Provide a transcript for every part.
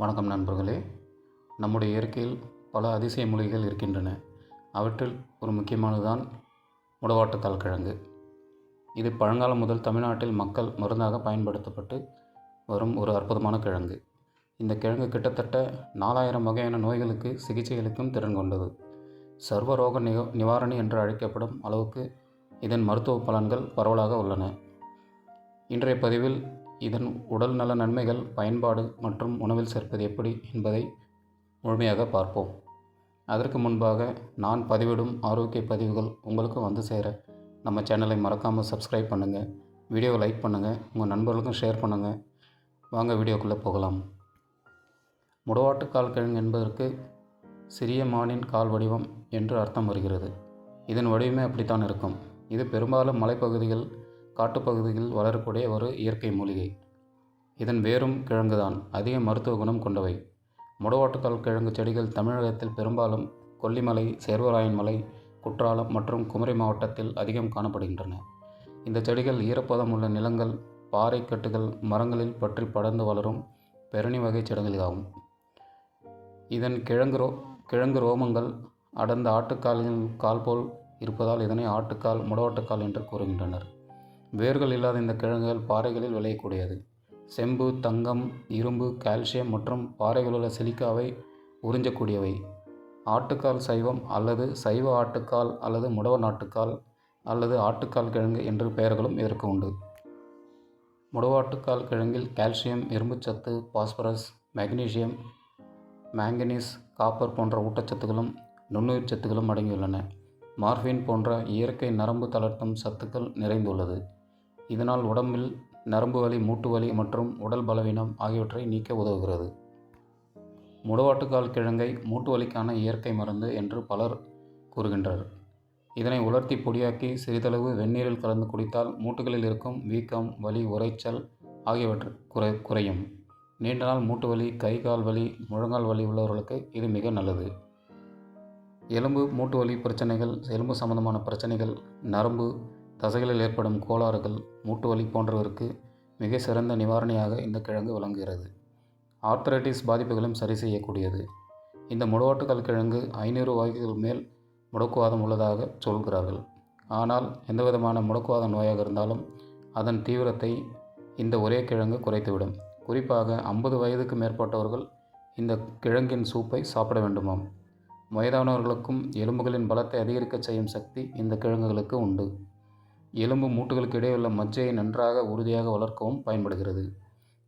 வணக்கம் நண்பர்களே. நம்முடைய இயற்கையில் பல அதிசய மூலிகைகள் இருக்கின்றன. அவற்றில் ஒரு முக்கியமானதுதான் முடவாட்டுக்கால் கிழங்கு. இது பழங்காலம் முதல் தமிழ்நாட்டில் மக்கள் மருந்தாக பயன்படுத்தப்பட்டு வரும் ஒரு அற்புதமான கிழங்கு. இந்த கிழங்கு கிட்டத்தட்ட 4000 வகையான நோய்களுக்கு சிகிச்சையளிக்கும் திறன் கொண்டது. சர்வரோக நிவாரணி என்று அழைக்கப்படும் அளவுக்கு இதன் மருத்துவ பலன்கள் பரவலாக உள்ளன. இன்றைய பதிவில் இதன் உடல் நல நன்மைகள், பயன்பாடு மற்றும் உணவில் சேர்ப்பது எப்படி என்பதை முழுமையாக பார்ப்போம். அதற்கு முன்பாக நான் பதிவிடும் ஆரோக்கிய பதிவுகள் உங்களுக்கு வந்து சேர நம்ம சேனலை மறக்காமல் சப்ஸ்கிரைப் பண்ணுங்கள், வீடியோவை லைக் பண்ணுங்கள், உங்கள் நண்பர்களுக்கும் ஷேர் பண்ணுங்கள். வாங்க வீடியோக்குள்ளே போகலாம். முடவாட்டுக்கால் கிழங்கு என்பதற்கு சிறிய மானின் கால் வடிவம் என்று அர்த்தம் வருகிறது. இதன் வடிவமே அப்படித்தான் இருக்கும். இது பெரும்பாலும் மலைப்பகுதிகள், காட்டுப்பகுதிகளில் வளரக்கூடிய ஒரு இயற்கை மூலிகை. இதன் வேரும் கிழங்குதான் அதிக மருத்துவ குணம் கொண்டவை. முடவாட்டுக்கால் கிழங்கு செடிகள் தமிழகத்தில் பெரும்பாலும் கொல்லிமலை, சேர்வராயன் மலை, குற்றாலம் மற்றும் குமரி மாவட்டத்தில் அதிகம் காணப்படுகின்றன. இந்த செடிகள் ஈரப்பதம் உள்ள நிலங்கள், பாறை கட்டுகள், மரங்களில் பற்றி படர்ந்து வளரும் பெரணி வகை செடிகளாகும். இதன் கிழங்கு ரோமங்கள் அடர்ந்த ஆட்டுக்காலின் கால் போல் இருப்பதால் இதனை ஆட்டுக்கால், முடவாட்டுக்கால் என்று கூறுகின்றனர். வேர்கள் இல்லாத இந்த கிழங்குகள் பாறைகளில் விளையக்கூடியது. செம்பு, தங்கம், இரும்பு, கால்சியம் மற்றும் பாறைகளுள்ள சிலிக்காவை உறிஞ்சக்கூடியவை. ஆட்டுக்கால் சைவம் அல்லது சைவ ஆட்டுக்கால் அல்லது முடவ நாட்டுக்கால் அல்லது ஆட்டுக்கால் கிழங்கு என்று பெயர்களும் இதற்கு உண்டு. முடவாட்டுக்கால் கிழங்கில் கால்சியம், இரும்புச்சத்து, பாஸ்பரஸ், மெக்னீசியம், மாங்கனீஸ், காப்பர் போன்ற ஊட்டச்சத்துக்களும் நுண்ணுயிர் சத்துக்களும் அடங்கியுள்ளன. மார்பின் போன்ற இயற்கை நரம்பு தளர்த்தும் சத்துக்கள் நிறைந்துள்ளது. இதனால் உடம்பில் நரம்பு வலி, மூட்டு வலி மற்றும் உடல் பலவீனம் ஆகியவற்றை நீக்க உதவுகிறது. முடவாட்டுக்கால் கிழங்கை மூட்டு வலிக்கான இயற்கை மருந்து என்று பலர் கூறுகின்றனர். இதனை உலர்த்தி பொடியாக்கி சிறிதளவு வெந்நீரில் கலந்து குடித்தால் மூட்டுகளில் இருக்கும் வீக்கம், வலி, உரைச்சல் ஆகியவற்றை குறையும். நீண்ட நாள் மூட்டு வலி, கை கால் வலி, முழங்கால் வலி உள்ளவர்களுக்கு இது மிக நல்லது. எலும்பு, மூட்டு வலி பிரச்சனைகள், எலும்பு சம்பந்தமான பிரச்சனைகள், நரம்பு, தசைகளில் ஏற்படும் கோளாறுகள், மூட்டு வலி போன்றவருக்கு மிக சிறந்த நிவாரணியாக இந்த கிழங்கு விளங்குகிறது. ஆர்த்தரைட்டிஸ் பாதிப்புகளும் சரி செய்யக்கூடியது. இந்த முடவாட்டுக்கால் கிழங்கு 500 வகைகள் மேல் முடக்குவாதம் உள்ளதாக சொல்கிறார்கள். ஆனால் எந்தவிதமான முடக்குவாத நோயாக இருந்தாலும் அதன் தீவிரத்தை இந்த ஒரே கிழங்கு குறைத்துவிடும். குறிப்பாக 50 வயதுக்கு மேற்பட்டவர்கள் இந்த கிழங்கின் சூப்பை சாப்பிட வேண்டுமாம். வயதானவர்களுக்கும் எலும்புகளின் பலத்தை அதிகரிக்க செய்யும் சக்தி இந்த கிழங்குகளுக்கு உண்டு. எலும்பு மூட்டுகளுக்கு இடையுள்ள மஜ்ஜையை நன்றாக உறுதியாக வளர்க்கவும் பயன்படுகிறது.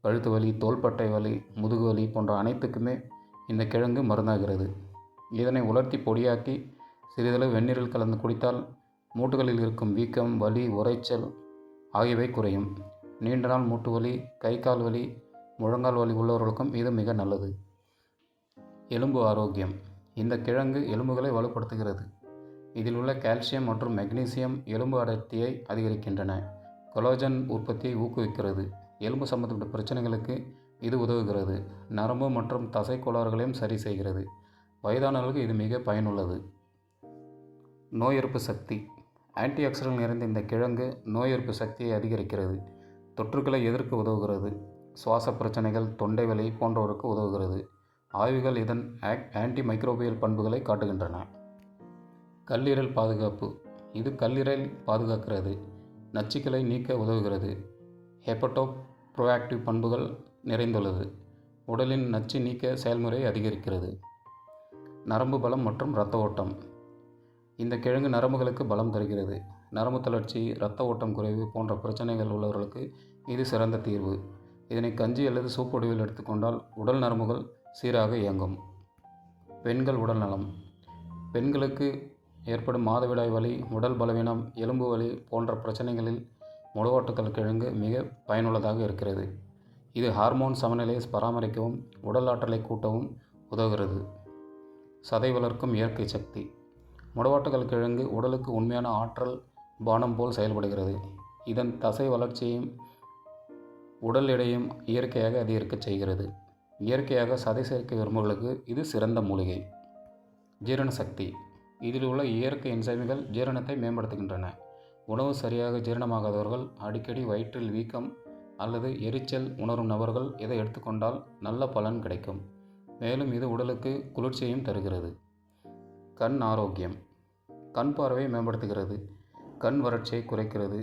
கழுத்து வலி, தோள்பட்டை வலி, முதுகு வலி போன்ற அனைத்துக்குமே இந்த கிழங்கு மருந்தாகிறது. இதனை உலர்த்தி பொடியாக்கி சிறிதளவு வெந்நீரில் கலந்து குடித்தால் மூட்டுகளில் இருக்கும் வீக்கம், வலி, உரைச்சல் ஆகியவை குறையும். நீண்ட நாள் மூட்டு வலி, கை கால் வலி, முழங்கால் வலி உள்ளவர்களுக்கும் இது மிக நல்லது. எலும்பு ஆரோக்கியம். இந்த கிழங்கு எலும்புகளை வலுப்படுத்துகிறது. இதில் உள்ள கால்சியம் மற்றும் மெக்னீசியம் எலும்பு அடர்த்தியை அதிகரிக்கின்றன. கொலாஜன் உற்பத்தியை ஊக்குவிக்கிறது. எலும்பு சம்பந்தப்பட்ட பிரச்சனைகளுக்கு இது உதவுகிறது. நரம்பு மற்றும் தசை கோளாறுகளையும் சரி செய்கிறது. வயதானவர்களுக்கு இது மிக பயனுள்ளது. நோய் எதிர்ப்பு சக்தி. ஆன்டி ஆக்சிடென்ட் நிறைந்த இந்த கிழங்கு நோய் எதிர்ப்பு சக்தியை அதிகரிக்கிறது. தொற்றுக்களை எதிர்க்க உதவுகிறது. சுவாச பிரச்சனைகள், தொண்டை வலி போன்றவருக்கு உதவுகிறது. ஆய்வுகள் இதன் ஆன்டி மைக்ரோபியல் பண்புகளை காட்டுகின்றன. கல்லீரல் பாதுகாப்பு. இது கல்லீரல் பாதுகாக்கிறது. நச்சுக்களை நீக்க உதவுகிறது. ஹெப்படோ ப்ரோஆக்டிவ் பண்புகள் நிறைந்துள்ளது. உடலின் நச்சு நீக்க செயல்முறையை அதிகரிக்கிறது. நரம்பு பலம் மற்றும் இரத்த ஓட்டம். இந்த கிழங்கு நரம்புகளுக்கு பலம் தருகிறது. நரம்பு தளர்ச்சி, இரத்த ஓட்டம் குறைவு போன்ற பிரச்சனைகள் உள்ளவர்களுக்கு இது சிறந்த தீர்வு. இதனை கஞ்சி அல்லது சூப் வடிவில் எடுத்துக்கொண்டால் உடல் நரம்புகள் சீராக இயங்கும். பெண்கள் உடல் நலம். பெண்களுக்கு ஏற்படும் மாதவிடாய் வலி, உடல் பலவீனம், எலும்பு வலி போன்ற பிரச்சனைகளில் முடவாட்டுக்கால் கிழங்கு மிக பயனுள்ளதாக இருக்கிறது. இது ஹார்மோன் சமநிலையை பராமரிக்கவும் உடல் ஆற்றலை கூட்டவும் உதவுகிறது. சதை வளர்க்கும் இயற்கை சக்தி. முடவாட்டுக்கால் கிழங்கு உடலுக்கு உண்மையான ஆற்றல் பானம் போல் செயல்படுகிறது. இதன் தசை வளர்ச்சியையும் உடல் எடையும் இயற்கையாக அதிகரிக்க செய்கிறது. இயற்கையாக சதை சேர்க்க விரும்புவர்களுக்கு இது சிறந்த மூலிகை. ஜீரண சக்தி. இதில் உள்ள இயற்கை என்சைம்கள் ஜீரணத்தை மேம்படுத்துகின்றன. உணவு சரியாக ஜீரணமாகாதவர்கள், அடிக்கடி வயிற்றில் வீக்கம், அல்லது எரிச்சல் உணரும் நபர்கள் இதை எடுத்துக்கொண்டால் நல்ல பலன் கிடைக்கும். மேலும் இது உடலுக்கு குளிர்ச்சியையும் தருகிறது. கண் ஆரோக்கியம். கண் பார்வையை மேம்படுத்துகிறது. கண் வறட்சியை குறைக்கிறது.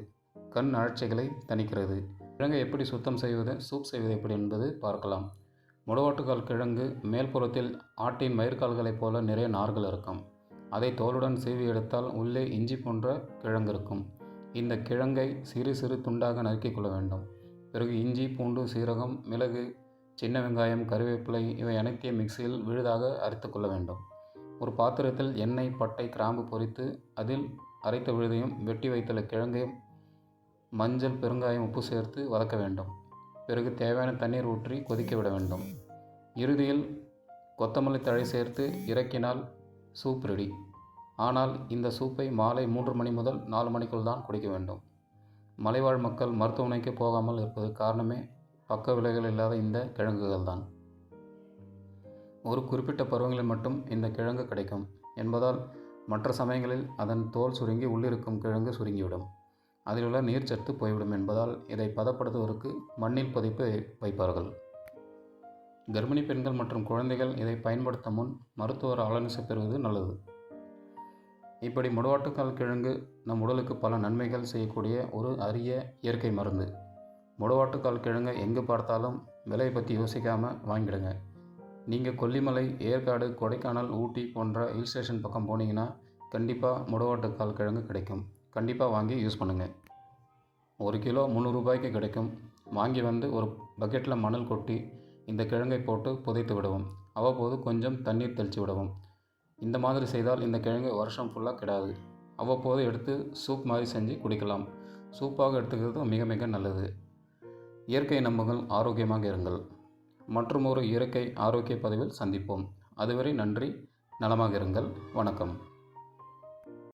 கண் அழற்சிகளை தணிக்கிறது. கிழங்கை எப்படி சுத்தம் செய்வது, சூப் செய்வது எப்படி என்பது பார்க்கலாம். முடவாட்டுக்கால் கிழங்கு மேல்புறத்தில் ஆட்டின் மயிர்கால்களைப் போல நிறைய நார்கள் இருக்கும். அதை தோலுடன் சீவி எடுத்தால் உள்ளே இஞ்சி போன்ற கிழங்கு இருக்கும். இந்த கிழங்கை சிறு சிறு துண்டாக நறுக்கிக் கொள்ள வேண்டும். பிறகு இஞ்சி, பூண்டு, சீரகம், மிளகு, சின்ன வெங்காயம், கறிவேப்பிலை இவை அனைத்தையும் மிக்சியில் விழுதாக அரைத்து கொள்ள வேண்டும். ஒரு பாத்திரத்தில் எண்ணெய், பட்டை, கிராம்பு பொரித்து அதில் அரைத்த விழுதையும் வெட்டி வைத்துள்ள கிழங்கையும் மஞ்சள், பெருங்காயம், உப்பு சேர்த்து வதக்க வேண்டும். பிறகு தேவையான தண்ணீர் ஊற்றி கொதிக்க விட வேண்டும். இறுதியில் கொத்தமல்லி தழை சேர்த்து இறக்கினால் சூப் ரெடி. ஆனால் இந்த சூப்பை மாலை 3 மணி முதல் 4 மணிக்குள் தான் குடிக்க வேண்டும். மலைவாழ் மக்கள் மருத்துவமனைக்கு போகாமல் இருப்பதற்கு காரணமே பக்க விளைவுகள் இல்லாத இந்த கிழங்குகள் தான். ஒரு குறிப்பிட்ட பருவங்களில் மட்டும் இந்த கிழங்கு கிடைக்கும் என்பதால் மற்ற சமயங்களில் அதன் தோல் சுருங்கி உள்ளிருக்கும் கிழங்கு சுருங்கிவிடும். அதில் உள்ள நீர்ச்சத்து போய்விடும் என்பதால் இதை பதப்படுத்துவதற்கு மண்ணில் புதைத்து வைப்பார்கள். கர்ப்பிணி பெண்கள் மற்றும் குழந்தைகள் இதை பயன்படுத்த முன் மருத்துவர் ஆலோசனை பெறுவது நல்லது. இப்படி முடவாட்டுக்கால் கிழங்கு நம் உடலுக்கு பல நன்மைகள் செய்யக்கூடிய ஒரு அரிய இயற்கை மருந்து. முடவாட்டுக்கால் கிழங்கை எங்கு பார்த்தாலும் விலையை பற்றி யோசிக்காமல் வாங்கிடுங்க. நீங்கள் கொல்லிமலை, ஏற்காடு, கொடைக்கானல், ஊட்டி போன்ற ஹில் ஸ்டேஷன் பக்கம் போனீங்கன்னா கண்டிப்பாக முடவாட்டுக்கால் கிழங்கு கிடைக்கும். கண்டிப்பாக வாங்கி யூஸ் பண்ணுங்கள். 1 கிலோ 300 ரூபாய்க்கு கிடைக்கும். வாங்கி வந்து ஒரு பக்கெட்டில் மணல் கொட்டி இந்த கிழங்கை போட்டு புதைத்து விடவும். அவ்வப்போது கொஞ்சம் தண்ணீர் தெளித்து விடவும். இந்த மாதிரி செய்தால் இந்த கிழங்கு வருஷம் ஃபுல்லாக கிடாது. அவ்வப்போது எடுத்து சூப் மாதிரி செஞ்சு குடிக்கலாம். சூப்பாக எடுத்துக்கிறது மிக மிக நல்லது. இயற்கை நம்புங்கள், ஆரோக்கியமாக இருங்கள். மற்றும் ஒரு இயற்கை ஆரோக்கிய பதிவில் சந்திப்போம். அதுவரை நன்றி. நலமாக இருங்கள். வணக்கம்.